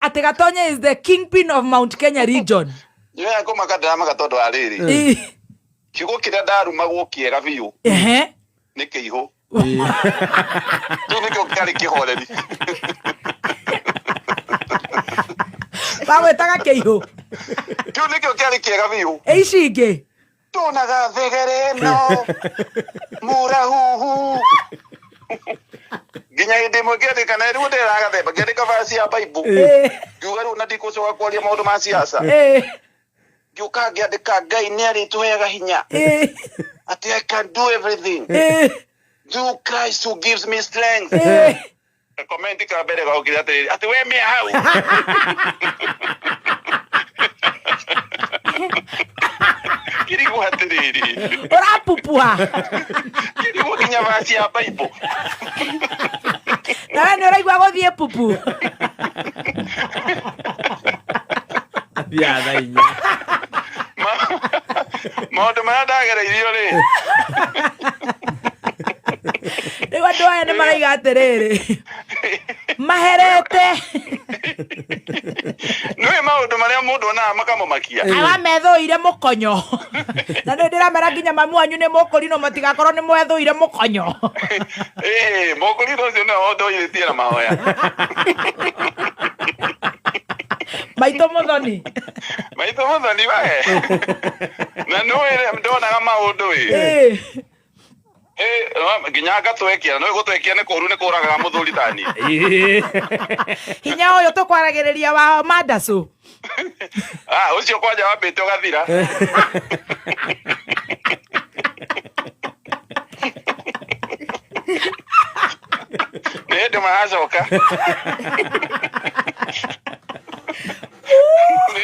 Ati Gatonye is the kingpin of Mount Kenya region. Yeah, ko makadama gatondo ariri. Kigo kira daruma gukiega biu. Ni kiho. Tu ni ko kali kihoreri. Bawe taka kiho. Tu ni ko kali kiega biu. Eishige. Tonaga thegere no. Murahu. Ginya inde mo gede kana ru de raga de bagede ka vasi ya Bible. Yugaru na diko so kwa lia maundu ma siasa. Yuka gede ka gai neri tuega hinya. Ati I can do everything. Do Christ who gives me strength. Comment ka bere ga okira te ati we me hau. Kiri ko hatereri. Ora pupua. Kiri ko kinya vasi ya Bible. Na ni ora igwa gothie pupu. Ya dainya. Maundu mara ndagera irio ri. Ni wandu aya ni maraiga atiriri. Maherete. Nwe maundu maria mundu na makamumakia. Awa methuire mukonyo. Na ni ndiramera nginya mamu anyu ni mukurino matigakorwo ni mwethuire mukonyo. Mukurino cio no ndoirie na mahoya. Maito muthoni. Maito muthoni wae. Na nwe ndonaga maundu ginya gatwekia no gutwekia ni kuru ni kuraga muthuri tani. Hinya uyu tukwaragereria wa Mandasu. Ucio kwanja wambite ugathira. Ndio maacoka.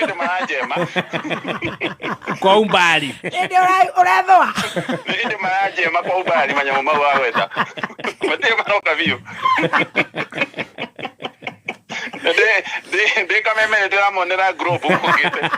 Ndio maajema. Kwa umbali. Ndio urathoa. Ndio maajema kwa umbali manyamu mau waweta. Matema no kavio. De kameme de la monera group ukugite.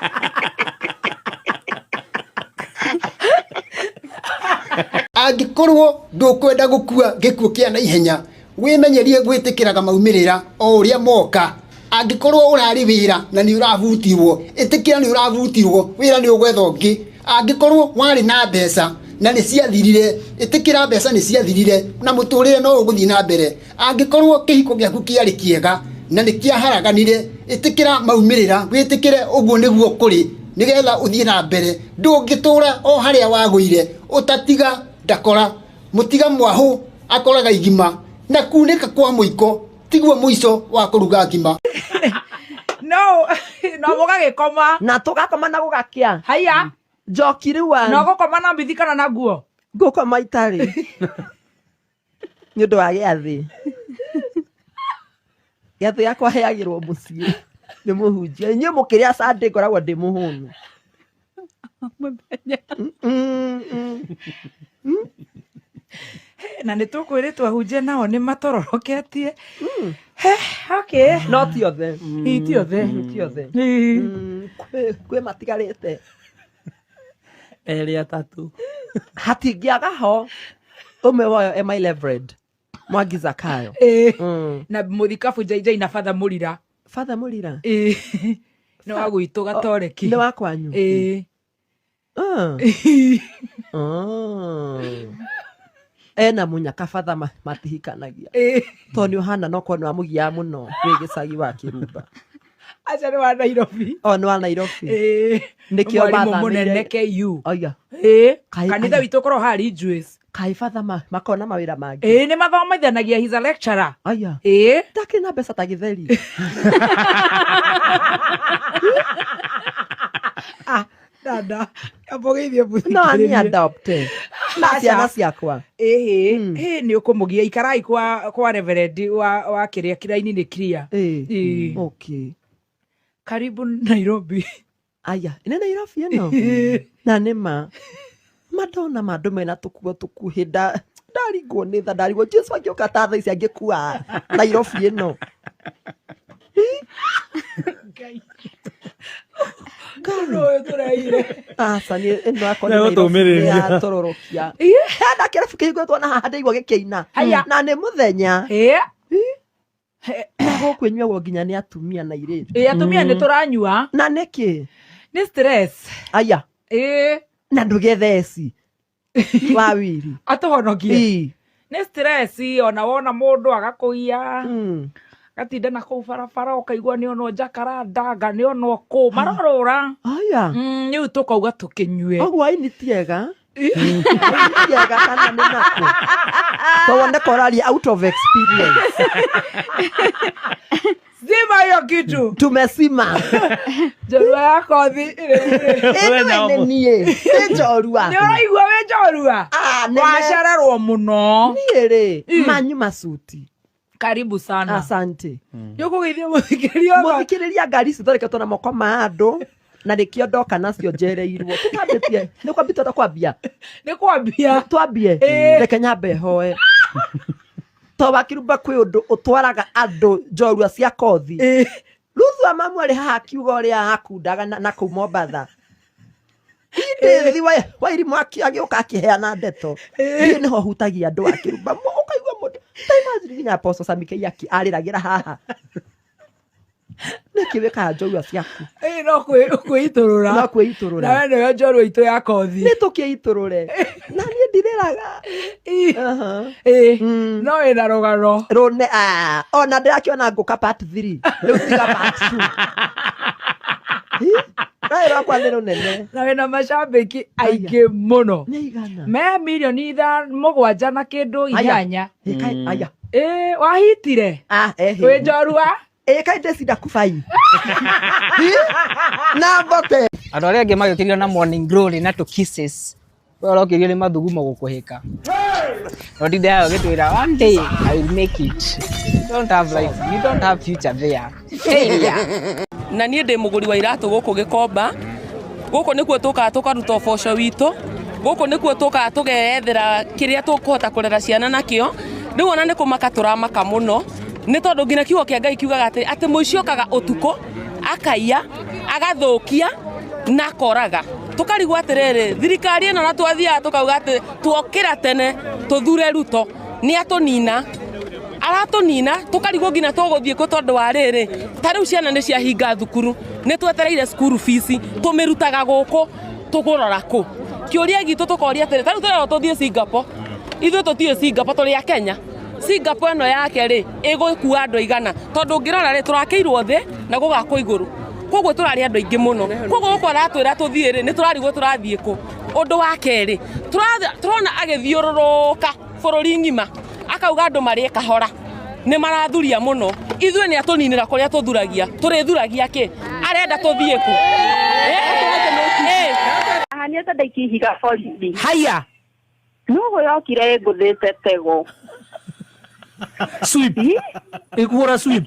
Angikorwo ndukwenda gukua gikuo kia na ihenya wimenyerie gwitikiraga maumirira o uria moka. Angikorwo urari wira na ni uravutirwo itikira ni uravutirwo wira ni ugwetha ungi. Angikorwo wari na mbeca na ni ciathirire itikira mbeca ni ciathirire na muturire no uguthii na mbere. Angikorwo kihiko giaku kiari kiega na ni kiaharaganire itikira maumirira witikire uguo niguo kuri nigetha uthii na mbere. Ndungitura o haria waguire utatiga ndakora mutiga mwahu akoraga igima na kunika kwa muiko tiguo muico wa kuruga ngima. No mugagikoma na tugakoma na gugakia haya njokire wa no gukoma na mbithi kana na nguo ngukoma itari ni undu wa giathi yakwa heagirwo mucii ni muhunjia inyu mukiria Sunday ngoragwo ndi muhunu na ni tukwiritwo ahunjia nao ni matororoketie. Okay, no ti othe ti othe kwe matigarite eri atatu hatingiaga ho umwe wayo Emma Levered Mwangi Zakayo na muthikabu JJ na Father Murira no agwitu Gatoreki ni wakwanyu ena munyaka Father matihikanagia toni ohana no kwa mugia muno wi gicagi wa Kirumba acha ni wa Nairobi ni wa Nairobi nikio batha munene KU oya kanitha witu korwo hari Juice kai Father makona mawira mangi ni mathomithanagia he's a lecturer aya ndaki na mbeca ta githeri dada abogithie buthi no ani adopted na ciana ciakwa ni ukumugia ikarai kwa Reverend wa kiria kiraini ni clear okay karibu Nairobi aya ine Nairobi eno na nima madona mandu mena tukuo tukuhinda ndarigwo ni tha ndarigwo Jesu agioka ta tha ici angikua Nairobi eno Karo turaire sani eno akona ya tororokia hada kira fukigo twana hada igwa gikiina na ni muthenya Gũkũnyua nginya nĩ atumia na irĩtu. Atumia nĩ tũranyua. Na nĩkĩ? Nĩ stress. Aya. Na ndũgetheci. Wawiri. Atuhonokie. Nĩ stress ona wona mũndũ agakũia. Gatinda na kũu barabara ũkaigua nĩ ono jacaranda nĩ ono kũ marorora. Aya. Nĩ tũkauga tũkĩnyue. Ogwa ini tiega. Tiega kana nĩ nako. Tawonde koraria out of experience. Zima hiyo kitu. Tumesima. Jorua yako thi. Nie. Njorua. Nĩ ũraigua we njorua? Wacererwo mũno. Niĩ manyu masuti. Karibu sana. Asante. Nĩũkũgeithia mũthikĩria. Mũthikĩrĩria ngari cithondeketwo na moko ma andũ. Na rĩkĩo ndoka nacio njereirwo. Tũkambĩtie. Nĩ kwambĩtie tũkwambia. Nĩ kwambia. Twambie. Reke nyambe hoe. Toba kirumba kwĩ ũndũ ũtwaraga andũ njorua cia kothi. Ruthu amamu arĩ haha kiuga ũrĩa akundaga na kũu Mombatha. Indi wa irimu agĩũka akĩheana ndeto. Niĩ nĩho hutagia andũ akĩrumba. Ũkaigua mũndũ. Taimaziri nginya Apostle Sami Kĩiyaki arĩragĩra haha. Nĩkĩ wĩkaga njorua ciaku? No kwĩitũrũra. No kwĩitũrũra. Na we nĩwe njorua itũ ya kothi. Nĩ tũkĩitũrũre. Na niĩ ndirĩraga. No wĩna rũgano. Rũne ona ndĩrakĩona ngũka part 3. Rĩu tiga part 2. Naĩ rwakwa nĩ rũnene. Na wĩna macambĩki aingĩ mũno. Nĩ igana. Me milioni 7 na kĩndũ 8. Aya. Wahitire? Wĩ njorua? Kaĩ ndĩcinda kubai. Na mbote. Andũ arĩa angĩ magĩũkĩrire na morning glory na kisses. We ũrokĩrio nĩ mathugumo gũkũhĩka. Rondinde hayo gĩtwĩra one day I will make it. You don't have life. You don't have future there. Na niĩ ndĩ mũgũri wa iratũ gũkũ Gĩkomba. Gũkũ nĩkuo tũkaga tũkaruta ũboco witũ. Gũkũ nĩkuo tũkaga tũgeethera kĩrĩa tũkũhota kũrera ciana nakĩo. Rĩu ona nĩ kũmaka tũramaka mũno. Nĩ tondũ nginya kiugo kĩa Ngai kiugaga atĩ mũici okaga ũtukũ akaiya agathũkia na koraga. Tũkarigwo atĩrĩrĩ thirikari ĩno na twathiaga tũkauga atĩ tuokĩra tene tũthure Ruto nĩ atũnina. Aratũnina tũkarigwo nginya tũgũthiĩ kũ tondũ wa rĩrĩ. Ta rĩu ciana nĩ ciahinga thukuru. Nĩ twetereire school fees tũmĩrutaga gũkũ tũgũrora kũ. Kĩũria gitũ tũkoria atĩrĩ ta rĩu tũrero tũthiĩ Singapore. Ithuĩ tũthiĩ Singapore tũrĩ a Kenya. Singapore ĩno yake rĩ ĩgũkua andũ igana tondũ ũngĩrora rĩ tũrakĩirwo thĩ na gũgakwo igũrũ. Koguo tũrarĩ andũ aingĩ mũno. Koguo gũkũ aratwĩra tũthiĩ rĩ nĩ tũrarigwo tũrathiĩ kũ. Ũndũ wa kerĩ tũrona agĩthiũrũrũka bũrũri ng'ima akauga andũ marĩ kahora nĩ marathuria mũno. Ithuĩ nĩ atũninĩra kũrĩa tũthuragia tũrĩthuragia kĩ arenda tũthiĩ kũ. Ahania ta ndaikihiga borithi. Haya. Nugo yokire ngũthĩte tego. Sweep. Ikuora sweep.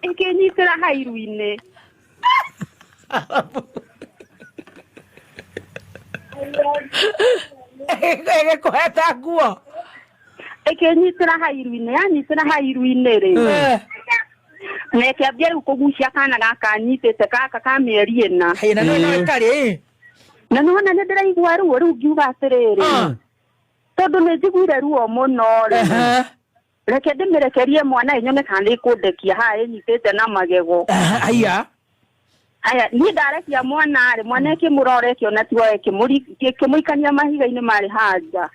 Ĩkĩnyitĩra hairu-inĩ. Ĩgĩkũheta nguo. Ĩkĩnyitĩra hairu-inĩ yanyitĩra hairu-inĩ rĩ. Na ĩkĩambia rĩu kũgucia kana gaka nyitĩte gaka ka mĩeri ĩna. Na nĩ karĩ. Na nona nĩ ndĩraigua ruo rĩu ngiuga atĩrĩrĩ. Tondũ nĩ njiguire ruo mũno rĩ. Reke ndĩmĩrekerie mwana nyone kana nĩkũndekia haha ĩnyitĩte na magego. Aya. Aya niĩ ndarekia mwana rĩ mwana ĩkĩmũrora ĩkĩona tuoe ĩkĩmũikania mahiga-inĩ marĩ haja.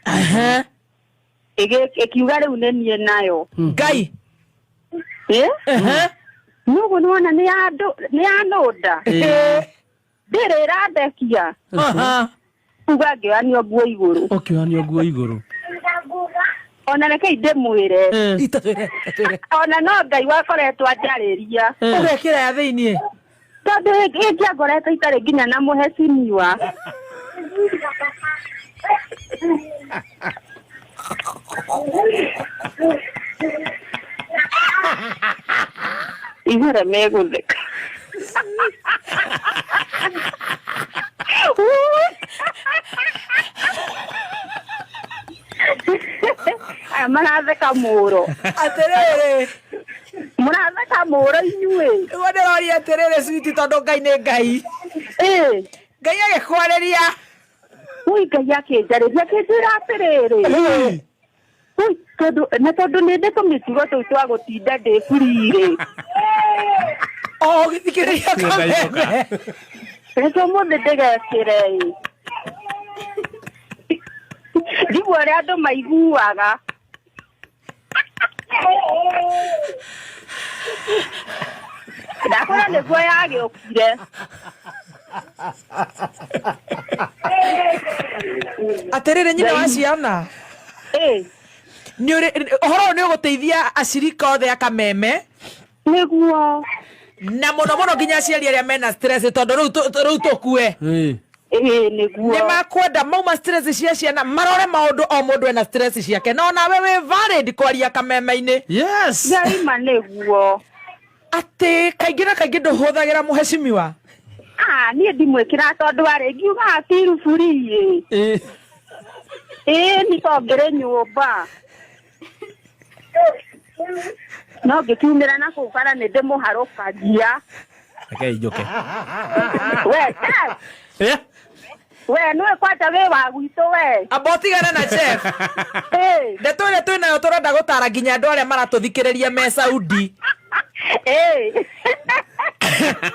Ĩkiuga rĩu nĩ niĩ nayo. Ngai. Nugu nĩwona nĩ yanũnda. Ndĩrĩ ĩrandekia. Uga ngĩoyanio nguo igũrũ. Ũkĩoyanio nguo igũrũ. Ona reke ndĩmwĩre. Ona no Ngai wakoretwo anjarĩria. Ũgekĩra ya thĩiniĩ. Tondũ ĩngĩakoretwo itarĩ nginya na mũhecimiwa. Igũre megũtheka. Aya maratheka mũro. Atĩrĩrĩ. Mũratheka mũro inyuĩ. Nĩguo ndĩroria atĩrĩrĩ switi tondũ Ngai nĩ Ngai. Ngai agĩkwarĩria. Ui Ngai akĩnjarĩria akĩnjĩra atĩrĩrĩ. Ui, tondu ninde tumitugo tuu twa gutinda ndi free O githikiriria kameme. Eso mundu ndigekire Ndibu aria andu maiguaga ndakora niguo yagiukire Atirire nyina wa ciana. Ohoro ni uguteithia acirika othe a Kameme. Niguo. Na muno nginya aciari aria mena stress tondu riu tukue. Niguo. Ni makwenda mauma stress cia ciana marore maundu o mundu ena stress ciake no nawe we valid kwaria Kameme-ini. Yes. Ngai niguo. Ati kaingĩ na kaingĩ ndũhũthagĩra mũhecimiwa. Niĩ ndimwĩkĩra tondu arĩ ngiuga feel free. Nitongere nyũmba. No ngĩkiumĩra na kũu bara nĩ ndĩmũharũkagia. Reke njoke. We nĩwe kwanja wĩ wa gwitũ we. Amba ũtigane na chef. Ndeto ĩrĩa twĩnayo tũrenda gũtara nginya andũ arĩa maratũthikĩrĩria me Saudi.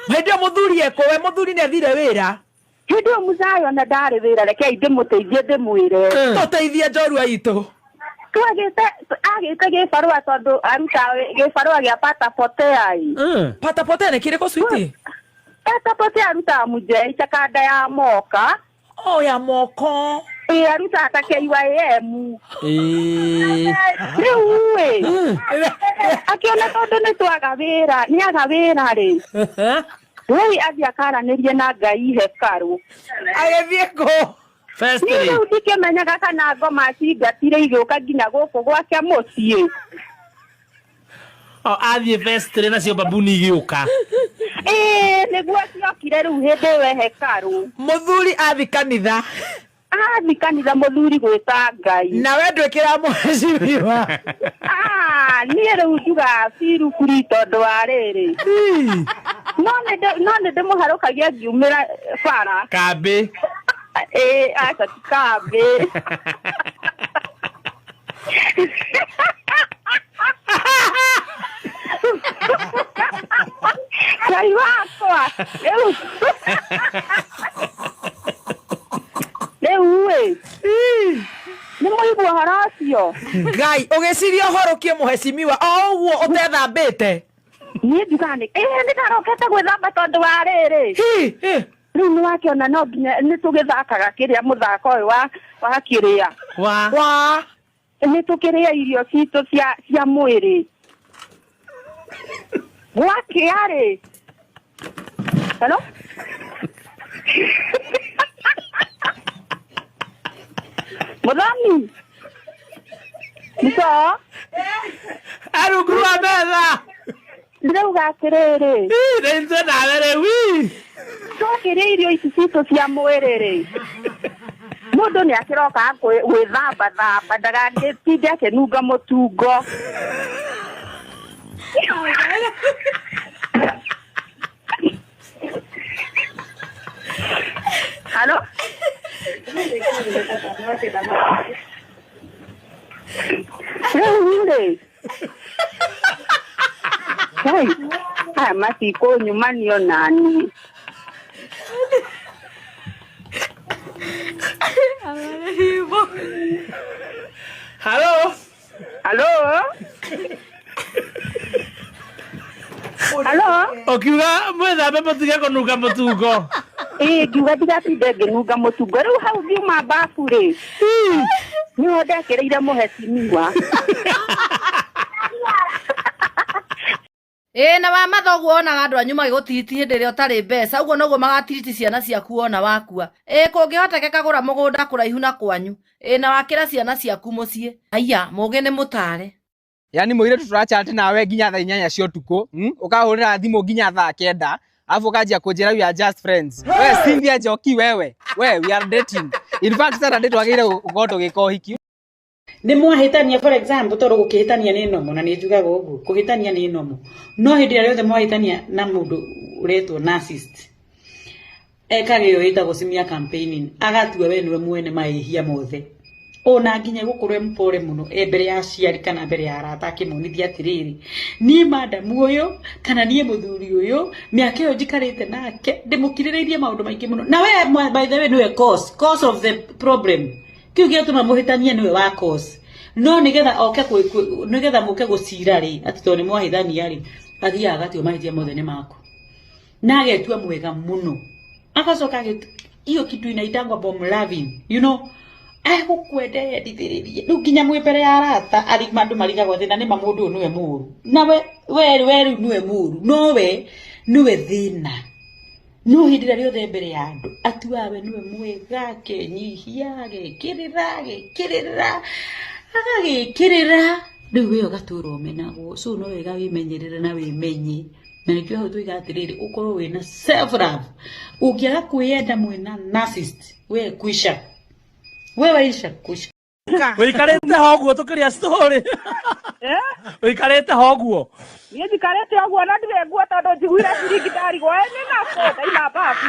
Hĩndĩ ĩyo mũthuri ekũ we mũthuri nĩ athire wĩra. Hĩndĩ ĩyo Musayo na ndarĩ wĩra rekei ndĩmũteithie ndĩmwĩre. Tũteithie njorua itũ. Agĩte gĩbarũa tondũ aruta gĩbarũa gĩa patapotea. Patapotea nĩ kĩrĩkũ switi? Patapotea aruta muje itakanda ya moka. Ya moko. Aruta ta KYM. Rĩu akiona tondũ nĩ twaga wĩra nĩ aga wĩra rĩ. Wei athi akaranĩrie na Ngai hekarũ. Agĩthiĩ kũ? Rĩu ndikĩmenyaga kana ngoma cingatire igĩũka nginya gũkũ gwake mũciĩ. Athiĩ vestry nacio babuni igĩũka. Nĩguo ciokire rĩu hĩndĩ ĩyo hekarũ. Mũthuri athi kanitha. Athi kanitha mũthuri gwĩta Ngai. Na we ndwĩkĩra mũhecimiwa. Niĩ rĩu njuga feel free tondũ wa rĩrĩ. No nĩ ndĩmũharũkagia ngiumĩra bara. Kambĩ. Aca ti kambĩ. Ngai wakwa rĩu nĩ mũigua ũhoro ũcio. Ngai ũgĩciria ũhorokie mũhecimiwa o ũguo ũtethambĩte. Niĩ njuga nĩ ndarokete gwĩthamba tondũ wa rĩrĩ. Rĩu nĩ wakĩona no nginya nĩ tũgĩthakaga kĩrĩa mũthako ũyũ wa kĩrĩa. Nĩ tũkĩrĩa irio citũ cia mwĩrĩ. Gwakĩarĩ. Hello? Mũthami. Nĩco? Arungu wa metha. Ndĩrauga atĩrĩrĩ. Nĩnjũ nawe rĩu. Twakĩrĩa irio ici citũ cia mwĩrĩ rĩ. Mũndũ nĩ akĩroka gwĩthamba ndagagĩtinde akĩnunga mũtungo. Halo? Rĩu aya matikũnyumanio nani. Halo? Ũkiuga mwĩthambe mũtige kũnunga mũtungo. Ngiuga ndigatinde ngĩnunga mũtungo. Rĩu hau ngiuma mbabu rĩ. Nĩho ndekĩrĩire mũhecimiwa. Na wa mathoguo onaga andũ anyu magĩgũtiriti hĩndĩ ĩrĩa ũtarĩ mbeca ũguo noguo magatiriti ciana ciaku ona wakua. Kũngĩhotekeka gũra mũgũnda kũraihu na kwanyu. Na wakĩra ciana ciaku mũciĩ. Aya mũgĩ nĩ mũtare. Yani mũirĩtu tũrachat nawe nginya thaa 8 cia ũtukũ, ũkahũrĩra thimũ nginya thaa 9, alafu ũkanjia kũnjĩra we are just friends. We Cynthia Njoki we are dating. In fact Saturday twagĩrĩire gũkorwo tũgĩka ũhiki. Nĩ mwahĩtania for example tondũ gũkĩhĩtania nĩ nomo na nĩ njugaga ũguo kũhĩtania nĩ nomo. No hĩndĩ ĩrĩa yothe mwahĩtania na mũndũ ũretwo narcissist. Ekage yo ĩtagwo simia campaigning agatua we niwe mwene mahĩhia mothe. ona nginya gukorwe mpore muno mbere ya ciari kana mbere ya arata akimunithia atiriri nie madam uyu kana nie muthuri uyu miaka yo njikarite nake ndimukirireirie maundu maingi muno na we by the way niwe cause of the problem kiu giatuma muhitania niwe wa cause no nigetha oke nigetha muke gucira ri ati to ni mwahithania ri athia agati omahithia mothe ni mako na agetua mwega muno akacoka iyo kitu inaitangwa bomb loving you know gukwende ndithiririe riu nginya mwipere ya arata ari mandu marigagwo thina ni mamundu niwe muru na we niwe muru no we niwe thina no hindira riothe mbere ya andu atuawe niwe mwega kenyihia agikirira riu we ugaturwo menagwo so no wega wimenyerere na wimenye na nikio hau tuiga atiriri ukorwo wina self love ukiaga kwiyenda mwina narcissist we kwisha wewe isha kwisha wikarete hoguo tukiria story wikarete hoguo nie njikarete hoguo na ndirenguo tondu njiguire ciringi gwa ene nako ndaima babu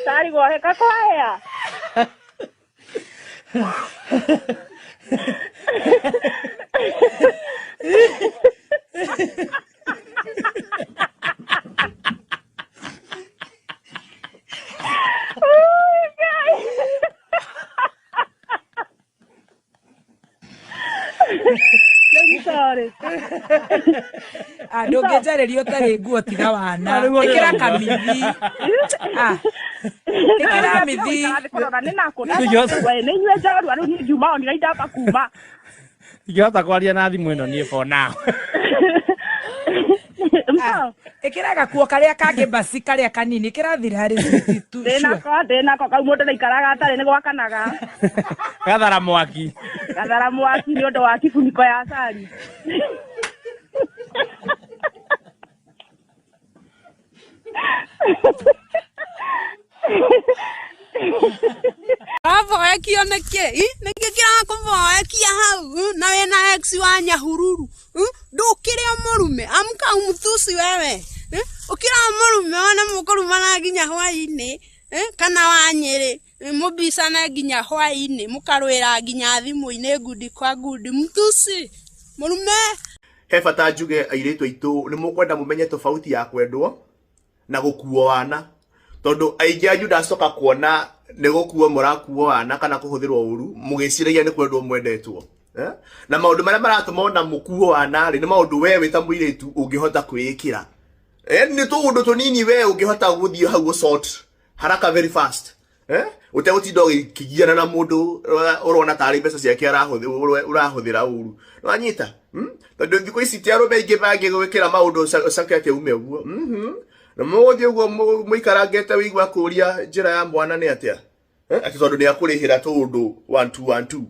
Tarigo heka kwaya Sorry. Ndũngĩnjarĩria ũtarĩ nguo tiga wana ĩkĩra kamithi ĩkĩra mithi nĩ inyuĩ njagũrua rĩu niĩ ngiuma onire indamba kuma ingĩhota kwaria na thimũ ĩno niĩ for now ĩkĩra gakuo karĩa kangĩ basi karĩa kanini kĩrathira harĩ ndĩnako kau mũndũ ndaikaraga atarĩ nĩ gwakanaga gathara mwaki nĩ ũndũ wa kĩbuniko ya cari Avoekio nĩkĩ nĩkĩ kĩrakũvoekia hau na wĩna ex wa nyahururu ndũkĩrĩ mũrume amka umthusi wewe ukira mũrume ona mũkũrumana nginya hwainĩ kana wa Nyĩrĩ mũbicana nginya hwainĩ mũkarwĩra nginya thimũ-inĩ ngundi kwa ngundi mthusi mũrume he bata njuge airĩtu aitũ nĩ mũkwenda mũmenye tofauti ya kwendwo na gũkuo wana tondu aingĩ anyu ndacoka kuona nĩ gũkuo mũrakuo wana kana kũhũthĩrwo ũru mũgĩciragia nĩ kwendwo mwendetwo na maũndũ marĩa maratũma ona mũkuo wana rĩ nĩ maũndũ we wĩ ta mũirĩtu ũngĩhota kwĩĩkĩra nĩ tũũndũ tũnini we ũngĩhota gũthiĩ hau gũsort haraka very fast utegũtinda ũgĩkĩgiana na mũndũ ũrona tarĩ mbeca ciake ũrahũthĩra ũru nĩwanyita tondũ thikũ ici ti arũme aingĩ mangĩgwĩkĩra maũndũ ũcakeke ume ũguo na mũgũthiĩ ũguo mũikarangĩte wĩigua kũũria njĩra ya mwana nĩ atĩa atĩ tondũ nĩ akũrĩhĩra tũũndũ 1 2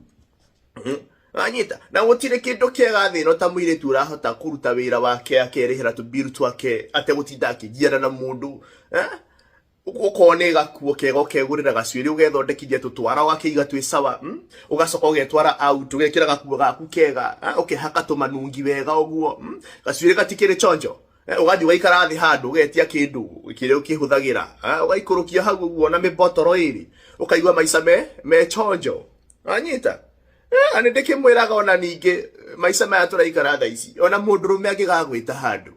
nĩwanyita na gũtirĩ kĩndũ kĩega thĩ ĩno ta mũirĩtu ũrahota kũruta wĩra wake akerĩhĩra tũbiru twake ategũtinda akĩgiana na mũndũ ukonĩ gakuo kega ũkegũrĩra gacuĩrĩ ũgethondekithia tũtwara ũgakĩiga twĩ sawa ũgacoka ũgetwara out ũgekĩra gakuo gaku kega ũkĩhaka tũmanungi wega ũguo gacuĩrĩ gatikĩrĩ chonjo ũgathiĩ ũgaikara thĩ handũ ũgetia kĩndũ kĩrĩa ũkĩhũthagĩra ũgaikũrũkia hau ũguo na mĩbotoro ĩrĩ ũkaigua maica me chonjo anyita nĩ ndĩkĩmwĩraga ona ningĩ maica maya tũraikara thaa ici ona mũndũrũme angĩgagwĩta handũ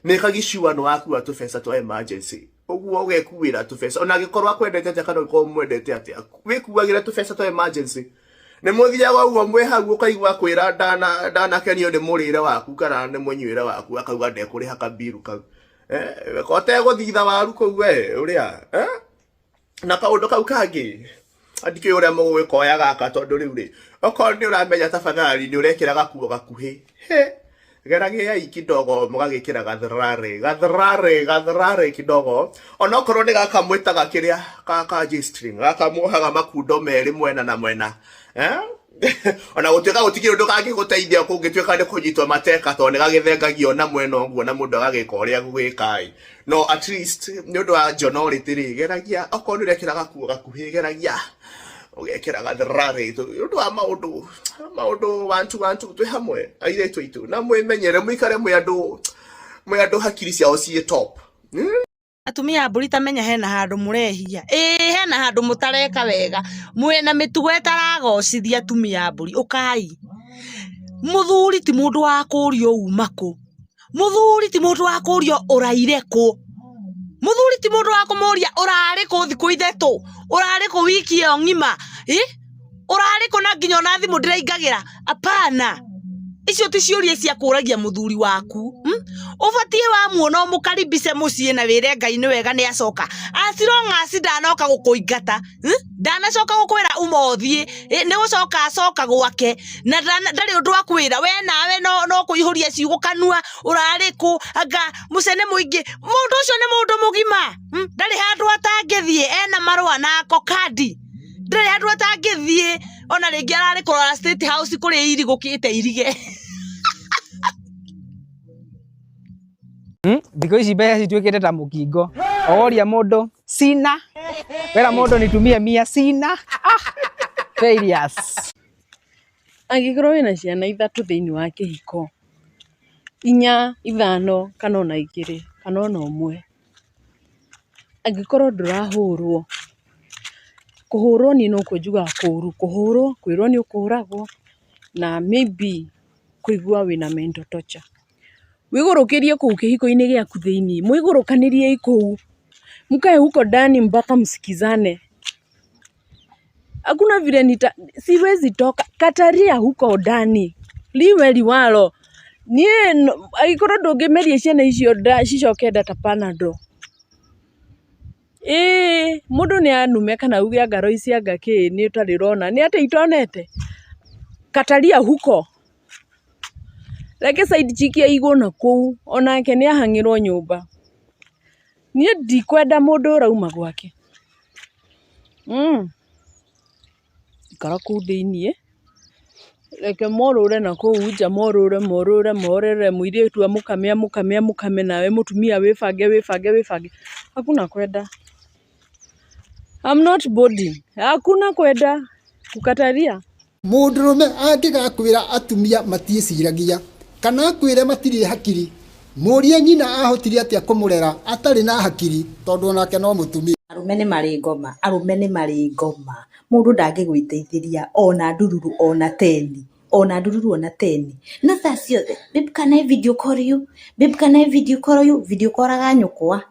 nĩ kagiciuano wakua tũbeca twa emergency uguo ugekuira tũbeca ona angĩkorwo akwendete atĩa kana ũkorwo mwendete atĩa wĩkuagĩra tũbeca twa emergency nĩ mũthiaga ũguo mwĩ hau ũkaigua kwĩra ndanakenio nĩ mũrĩre waku kana nĩ mũnyuĩre waku akauga ndekũrĩha kabiru kau ũtegũthitha waru kũu we ũrĩa na kaũndũ kau kangĩ andikĩ ũrĩa mũgwĩkoya gaka tondũ rĩu rĩ okorwo nĩ ũramenya tafadhali nĩ ũrekĩra gakuo gakuhĩ geragiai kidogo mugagikira gathrare kidogo ona okorwo nĩ gakamwĩtaga kĩrĩa ka G-string gakamuohaga makundo merĩ mwena na mwena ona gũtuĩka gũtikĩrĩ ũndũ kangĩgũteithia kũngĩtuĩka nĩ kũnyitwo mateka tondũ nĩ gagĩthengagio na mwena ũguo na mũndũ agagĩka ũrĩa gũgĩkai no at least nĩ ũndũ wa njonorĩtĩ rĩ geragia okorwo nĩ ũrekĩra gakuo gakuhĩ geragia ugekĩra gathrare ũndũ wa maũndũ wantu twĩ hamwe airĩtu aitũ na mwĩmenyere mũikare mwĩ andũ mwe andu hakiri ciao ciĩ top. Atumia a mbũri tamenya hena handũ mũrehia hena handũ mũtareka wega mwena mĩtugo ĩtaragocithia atumia a mbũri ũkai mũthuri ti mũndũ wa kũũrio uma kũ mũthuri ti mũndũ wa kũũrio ũraire kũ mũthuri ti mũndũ wa kũmũria ũrarĩ kũ thikũ ithatũ ũrarĩ kũ wiki ĩyo ng'ima ũrarĩ kũ na nginya ona thimũ ndĩraingagĩra apana icio ti ciũria cia kũragia mũthuri waku ubatie wa muona mũkaribise mũciĩ na wĩre Ngai nĩ wega nĩ acoka asirong ndanoka gũkũingata ndanacoka gũkwĩra ũmothie nĩ gũcoka acoka gwake na ndarĩ ũndũ wa kwĩra we nawe no kũihũria ciugo kanua ũrarĩ kũ anga mũcene mũingĩ mũndũ ũcio nĩ mũndũ mũgima ndarĩ handũ atangĩthiĩ ena marũa na kokadi ndarĩ handũ atangĩthiĩ ona rĩngĩ ararĩ kũrora State House kũrĩa irigũkĩte irige Thikũ ici mbeca cituĩkĩte ta mũkingo oria mũndũ sina wera mũndũ nitumie mia sina failures angĩkorwo wĩna ciana ithatũ thĩinĩ wa kĩhiko 4 5 kana ona 2 kana ona 1 angĩkorwo ndũrahũrwo kũhũrwo ni no kũnjuga kũhũrwo kwĩrwo nĩ ũkũhũragwo na maybe kũigua wĩna mental torture wĩgũrũkĩrie kũu kĩhiko-inĩ gĩaku thĩinĩ mwĩgũrũkanĩrie kũu mkae huko ndani mpaka msikizane hakuna vile siwezi toka kataria huko ndani liwe liwalo nie aikorwo ndũngĩmeria ciana icio cicoke data panado mũndũ nĩ anume kana uge ngaro ici anga kĩ nĩ ũtarirona nĩ atĩ itonete kataria huko reke side chiki aigwo na kũu onake nĩ ahang'ĩrwo nyũmba niĩ ndikwenda mũndũ ũrauma gwake ikara kũu thĩinĩ reke morũre na kũu nja morũre mũirĩtu amũkame nawe mũtumia wĩbange hakuna kwenda I'm not boarding hakuna kwenda kukataria mũndũrũme angĩgakwĩra atumia matiĩciragia kana akwĩre matirĩ hakiri mũria nyina ahotire atĩa kũmũrera atarĩ na hakiri tondũ onake no mũtumia arume nĩ marĩ ngoma mũndũ ndangĩgwĩteithĩria ona ndururu ona teni na saa ciothe babe can I video call you video koraga nyũkwa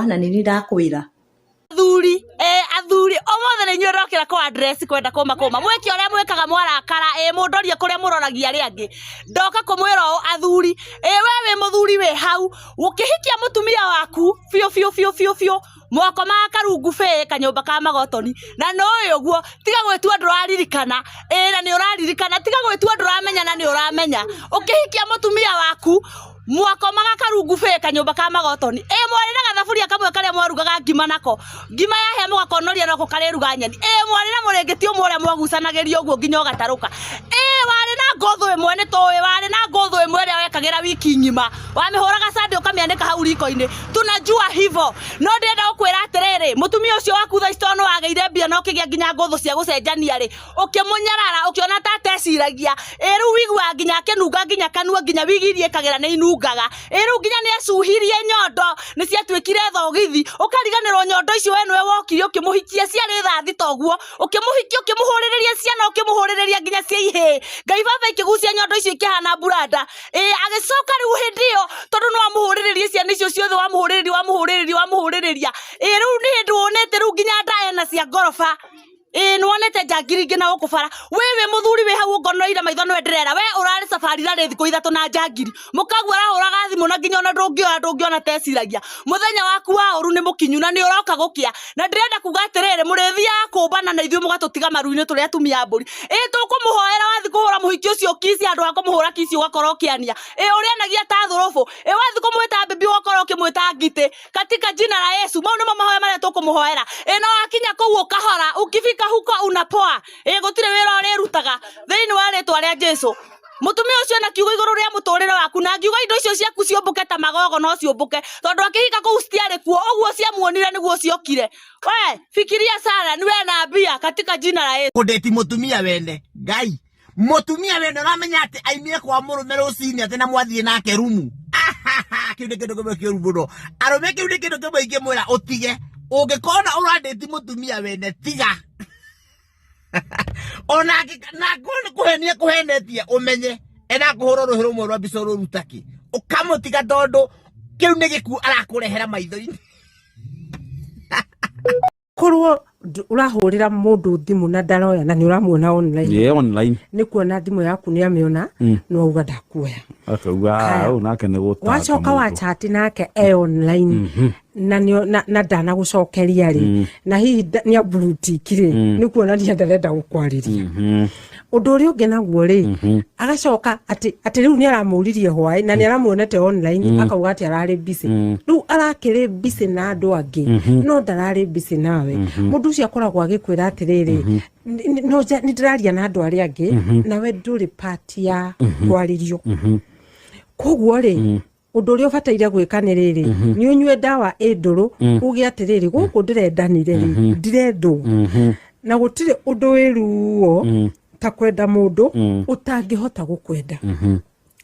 na nĩ ndakwĩra athuri omothe nĩ inyuĩ rokĩra kwa address kwenda kũma mweke ũrĩa mwĩkaga mwarakara mũndoria kũrĩa mũroragia arĩa angĩ ndoka kũmwĩra athuri we wĩ mũthuri wĩ hau ũkĩhikia mũtumia waku biũ moko makarungu kanyũmba ka magotoni na no ũguo tiga gwĩtua ndũraririkana na nĩ ũraririkana tiga gwĩtua ndũramenya na nĩ ũramenya ũkĩhikia mũtumia waku mwako magakarungu kanyũmba ka magotoni mwarĩ na gathaburia kamwe karĩa mwarugaga ngima nako ngima yahĩa mũgakonoria nako karĩruga nyeni mwarĩ na mũrĩngĩti ũmwe ũrĩa mwagucanagĩria ũguo nginya ũgatarũka warĩ na ngũthũ ĩmwe nĩ tũĩ warĩ na ngũthũ ĩmwe ĩrĩa wekagĩra wiki ng'ima wamĩhũraga sande ũkamĩanĩka hau riko-inĩ tunajua hivo no ndĩrenda gũkwĩra atĩrĩrĩ mũtumia ũcio waku thaa ici no wagĩire mbia no kĩgĩa nginya ngũthũ cia gũcenjania rĩ ũkĩmũnyarara ũkĩona ta ateciragia rĩu wiguaga nginya akĩnunga nginya kanua nginya wigirie kagera nĩ inungaga rĩu nginya nĩ acuhirie nyondo nĩ ciatuĩkire thogithi ũkariganĩrwo nyondo icio we nĩwe wokire ũkĩmũhikia ciarĩ thathi toguo ũkĩmũhikia ũkĩmũhũrĩrĩria ciana ũkĩmũhũrĩrĩria nginya cia ihĩ Ngai baba ikĩgucia nyondo icio ikĩhana burada agĩcoka rĩu hĩndĩ ĩyo tondũ no amũhũrĩrĩrie ciana icio ciothe wamũhũrĩrĩria rĩu nĩ hĩndĩ wonete rĩu nginya ndaena cia ngoroba nĩwonete njangiri ingĩ na gũkũ bara wĩ mũthuri wĩ hau ũngonoire maitho nĩwe ndĩrera we ũrarĩ safari rarĩ thikũ ithatũ na njangiri mũkagu arahũraga thimũ na nginya ona ndũngĩona teciragia mũthenya waku wa ũru nĩ mũkinyu na nĩ ũroka gũkĩa na ndĩrenda kuga atĩrĩrĩ mũrĩthiaga kũmbana na ithuĩ mũgatũtiga maru-inĩ tũrĩa atumia mbũri tũkũmũhoera wathi kũhũra mũhiki ũcio kisi handũ ha kũmũhũra kisi ũgakorwo ũkĩania ũrĩanagia ta thũrũbũ wathi kũmwĩta bibi ũgakorwo ũkĩmwĩta ngite katika jina la Yesu mau nĩmo mahoya marĩa tũkũmũhoera no wakinya kũu ũkahora ukifika huko unapoa gũtirĩ wĩra ũrĩrutaga thĩinĩ wa rĩtwa rĩa Jesũ mutumia ũcio na kiugo igũrũ rĩa mũtũrĩre waku na ngiuga indo icio ciaku ciũmbũke ta magogo no ciũmbũke tondũ akĩhika kũu citiarĩ kuo ũguo ciamuonire nĩguo ciokire we fikiria sana niwe na mbia katika jina la Yesu kũndĩti mũtumia wene Ngai mutumia we ndoramenya ati aimie kwa murume rucini ati na mwathie nake rumu kiunde kindu kimwe kiuru muno arume kiunde kindu kimwe ingimwira utige ungikona uranditi mutumia wene tiga ona na kuhenia kuhenetie umenye ena kuhoro ruhiro mwe rwa bico rurutaki ukamutiga tondu kiu ni giku arakurehera maitho-ini korwo urahurira mundu thimu na ndaroya na ni uramuona online online ni kuona thimu yaku ni amiona no uga ndakuoya akauga nake ni gutaka wacoka wa chat nake online na na ndana gucokeria ri na hihi ni abrutikire ni kuona ni ndarenda gukwariria undu uri ungi naguo ri agacoka ati riu ni aramuririe hwai na ni aramuonete online akauga ati arari busy riu arakire busy na andu angi no ndarari busy nawe mundu ucio akoragwo agikwira atiriri no ni ndiraria na andu aria angi nawe nduri part ya kwaririo koguo ri undu uri ubataire gwika ni riri ni unywe dawa nduru uge atiriri guku ndirendanire ri ndirendu na gutire undu wiruo ta kwenda mundu utangihota gukwenda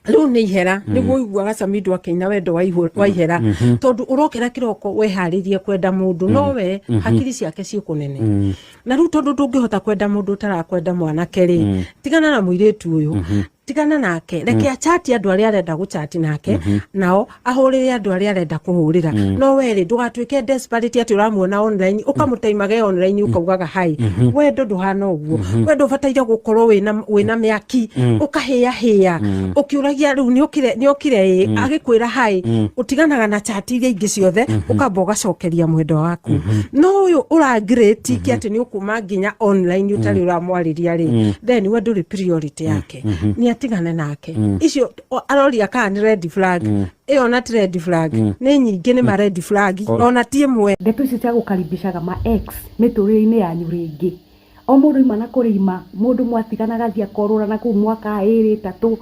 riu ni ihera niguo iguaga Samido akeina wendo wa ihera tondu urokera kiroko weharirie kwenda mundu no we hakiri ciake cikunene na riu tondu ndungihota kwenda mundu utarakwenda mwanake ri tigana na muiritu uyu tigana nake reke achati andu aria arenda guchati nake nao ahurire andu aria arenda kuhurira no weri ndugatwike desperate ati uramuona online ukamutaimage online ukaugaga hai wendo nduhana uguo wendo bataire gukorwo wina miaki ukahia hia ukiuragia riu ni okire agikwira hai utiganaga na chati iria ingi ciothe ukamba ugacokeria mwendo waku no uyu urangireti ki ati ni ukuma nginya online utari uramwariria ri then wendo ri priority yake ni tigane nake icio aroria kana ni red flag iyo na red flag ni nyingi ni ma red flag ona tie mwe ndeto ici cia gukaribishaga ma ex miturire-ini yanyu ringi o mundu imana kurima mundu mwatiganaga thia korora na ku mwaka 2-3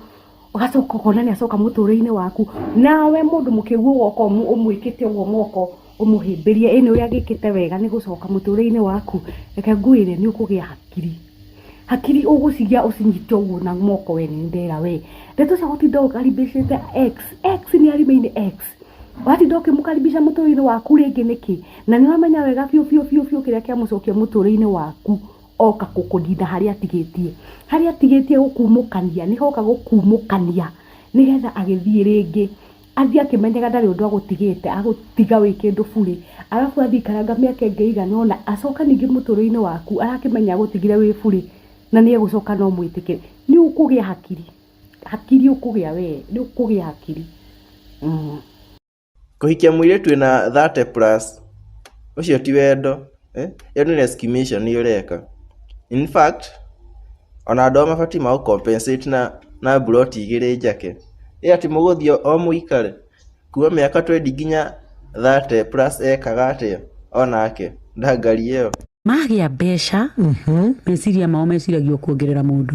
ugacoka kona ni acoka muturire-ini waku nawe mundu mukiguo woko umwikite ugo moko umuhimbirie ene uria gikite wega ni gucoka muturire-ini waku reke nguire ni ukugia hakiri ugucigia ucinyite uguo na moko we ni ndera we ndeto cia gutinda ukaribicite ex ni arimeine ex watinda ukimukaribisha muturire-ini waku ringi niki na ni wamenya wega biu kiria kia mucokia muturire-ini waku oka kukudinda haria atigitie gukumukania ni hoka gukumukania nigetha agithie ringi athia kimenyaga ndari undu agutigite agutiga wi kindu buri arafu athii karanga miaka ingi iganona acoka ningi muturire-ini waku arakimenya agutigire wi buri na ni egucoka no mwitike ni ukugia hakiri ukugia we ni ukugia hakiri kuhikia muiritu na 30+ ucio ti wendo yo ni estimation ni ureka in fact ona andu mabati ma compensate na broti igiri njake ati muguthio o muikare kuwa miaka 20 nginya 30+ ekaga atia onake ndangari iyo magia besha meciria mao meciragio kuongerera mundu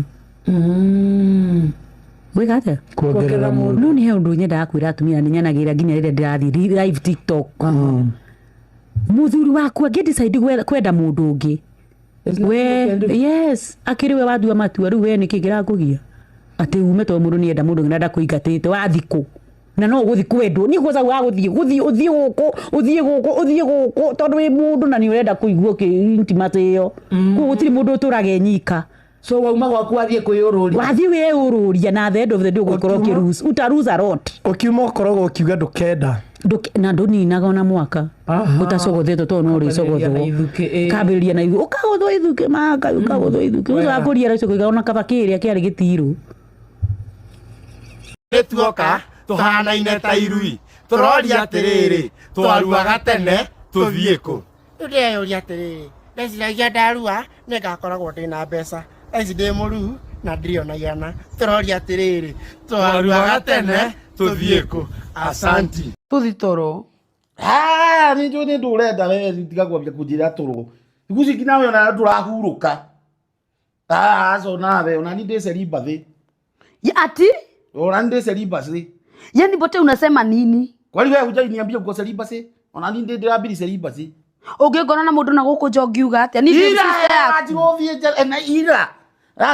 wigate kuongerera mundu no ni he undu nyenda kwira atumia ni nyanagira nginya rire ndirathi live TikTok muthuri waku angidecide kwenda mundu ungi we yes akiriwe wathua matua riu we nikigira kugia ati ume to mundu ni enda mundu ngenda kuingatite wathiko na no guthi kwendwo ni goza wa guthi uthie guko tondu wi mundu na ni urenda kuigua ki intimate iyo gutiri mundu turage nyika so wauma gwaku athie kwiyururia wathie wiyururia na the end of the day gukorwo ki lose utaruza rot ukiuma korogwo kiuga ndukenda na nduninaga ona mwaka utacogothete to no ricogothwo kabiriria na ithu ukagothwo ithuke maka ukagothwo ithuke uzakuria rico kuiga ona kabakiria kiari gitiru tuoka tuhanaine ta irui turoria atiriri twaruaga tene tuthie ku ndeyuria atiriri ndeciragia ndarua ningakoragwo ndina mbeca eci ndi muru na ndirionagiana turoria atiriri twaruaga tene tuthie ku asanti tuthi toro ni ndio ndurenda we tiga kwambia kujira toro iguci kina we ona ndurahuruka so nawe ona ni ndese libathi ati ona ndese libasi yani bote unasema nini kwani wewe hujaniambia uko celibasi ona ni ndirabiri celibasi ungikona na mundu na guku jongiuga atia ni ira ati ovie na ira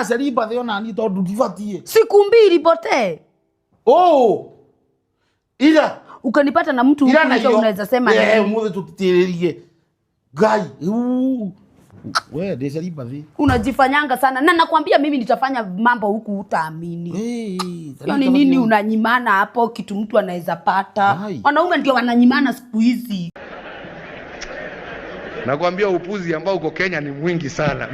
celibacy ona ni tondu ndibatie. Siku 2 pote. Oh. Ila ukanipata na mtu huko ndio unaweza sema mwe tutitiririe. Gai. Wewe de celibacy. Unajifanyanga sana na nakwambia mimi nitafanya mambo huku utaamini. Yaani nini unanyimana hapo kitu mtu anaweza pata? Wanaume ndio wananyimana siku hizi. Nakwambia upuzi ambao uko Kenya ni mwingi sana.